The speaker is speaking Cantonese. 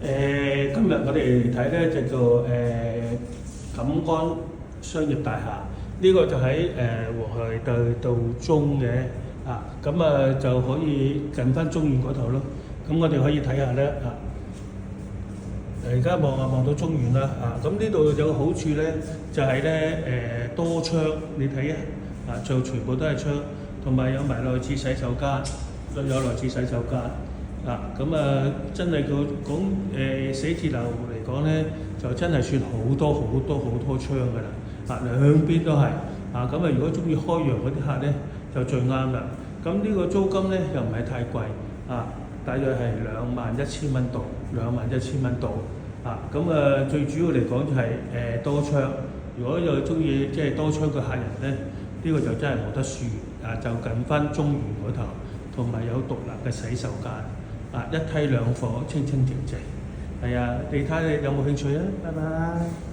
今日我哋睇咧就做錦安商業大廈，呢個就喺和諧道中嘅咁就可以近翻中原嗰頭咯。咁我哋可以睇下咧而家望到中原啦咁呢度有個好處咧，就係咧多窗，你睇就全部都係窗，同埋有埋內廁洗手間，有內廁洗手間。真係講寫字樓嚟講咧，就真係算好多窗㗎啦。兩邊都係如果中意開揚嗰啲客咧，就最啱啦。咁呢個租金咧又唔係太貴大約係21,000蚊度，21,000蚊度最主要嚟講就係多窗。如果又中意即係多窗嘅客人咧，呢個就真係冇得輸就近翻中原嗰頭，同埋有獨立嘅洗手間。一梯兩房，清清淨淨。係你睇下你有冇興趣啊？拜拜。